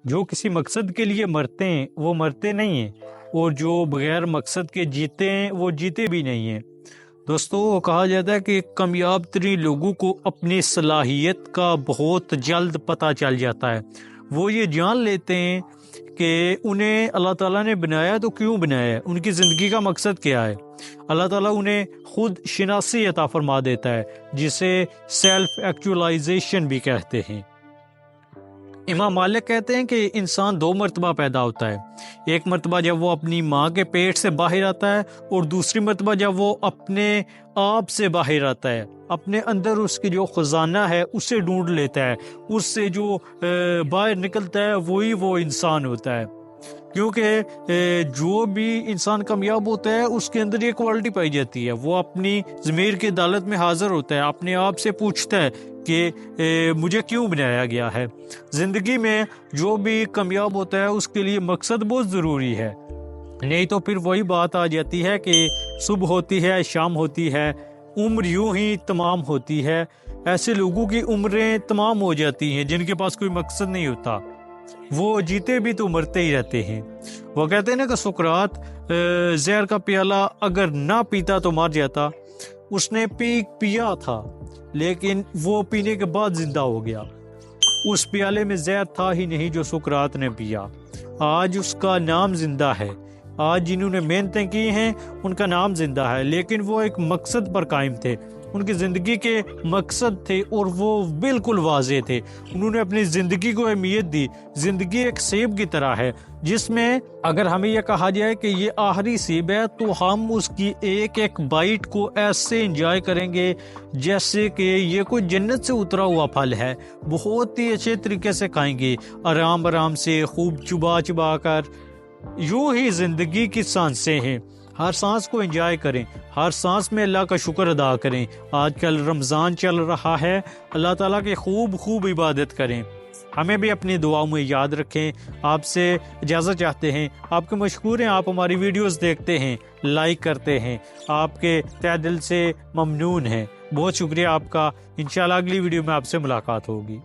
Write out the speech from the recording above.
جو کسی مقصد کے لیے مرتے ہیں وہ مرتے نہیں ہیں، اور جو بغیر مقصد کے جیتے ہیں وہ جیتے بھی نہیں ہیں۔ دوستو، کہا جاتا ہے کہ کامیاب ترین لوگوں کو اپنی صلاحیت کا بہت جلد پتہ چل جاتا ہے۔ وہ یہ جان لیتے ہیں کہ انہیں اللہ تعالیٰ نے بنایا تو کیوں بنایا ہے، ان کی زندگی کا مقصد کیا ہے۔ اللہ تعالیٰ انہیں خود شناسی عطا فرما دیتا ہے، جسے سیلف ایکچولائزیشن بھی کہتے ہیں۔ امام مالک کہتے ہیں کہ انسان 2 مرتبہ پیدا ہوتا ہے، ایک مرتبہ جب وہ اپنی ماں کے پیٹ سے باہر آتا ہے، اور دوسری مرتبہ جب وہ اپنے آپ سے باہر آتا ہے، اپنے اندر اس کی جو خزانہ ہے اسے ڈھونڈ لیتا ہے، اس سے جو باہر نکلتا ہے وہی وہ انسان ہوتا ہے۔ کیونکہ جو بھی انسان کامیاب ہوتا ہے اس کے اندر یہ کوالٹی پائی جاتی ہے، وہ اپنی ضمیر کی عدالت میں حاضر ہوتا ہے، اپنے آپ سے پوچھتا ہے کہ مجھے کیوں بنایا گیا ہے۔ زندگی میں جو بھی کامیاب ہوتا ہے اس کے لیے مقصد بہت ضروری ہے، نہیں تو پھر وہی بات آ جاتی ہے کہ صبح ہوتی ہے شام ہوتی ہے، عمر یوں ہی تمام ہوتی ہے۔ ایسے لوگوں کی عمریں تمام ہو جاتی ہیں جن کے پاس کوئی مقصد نہیں ہوتا، وہ جیتے بھی تو مرتے ہی رہتے ہیں۔ وہ کہتے ہیں نا کہ سقراط زہر کا پیالہ اگر نہ پیتا تو مر جاتا، اس نے پیا تھا لیکن وہ پینے کے بعد زندہ ہو گیا۔ اس پیالے میں زہر تھا ہی نہیں جو سقراط نے پیا، آج اس کا نام زندہ ہے، آج جنہوں نے محنتیں کی ہیں ان کا نام زندہ ہے، لیکن وہ ایک مقصد پر قائم تھے، ان کی زندگی کے مقصد تھے اور وہ بالکل واضح تھے۔ انہوں نے اپنی زندگی کو اہمیت دی۔ زندگی ایک سیب کی طرح ہے جس میں اگر ہمیں یہ کہا جائے کہ یہ آخری سیب ہے تو ہم اس کی ایک ایک بائٹ کو ایسے انجوائے کریں گے جیسے کہ یہ کوئی جنت سے اترا ہوا پھل ہے، بہت ہی اچھے طریقے سے کھائیں گے، آرام آرام سے، خوب چبا چبا کر۔ یوں ہی زندگی کی سانسیں ہیں، ہر سانس کو انجوائے کریں، ہر سانس میں اللہ کا شکر ادا کریں۔ آج کل رمضان چل رہا ہے، اللہ تعالیٰ کی خوب عبادت کریں۔ ہمیں بھی اپنی دعاؤں میں یاد رکھیں۔ آپ سے اجازت چاہتے ہیں، آپ کے مشکور ہیں، آپ ہماری ویڈیوز دیکھتے ہیں، لائک کرتے ہیں، آپ کے تہ دل سے ممنون ہیں، بہت شکریہ آپ کا۔ انشاءاللہ اگلی ویڈیو میں آپ سے ملاقات ہوگی۔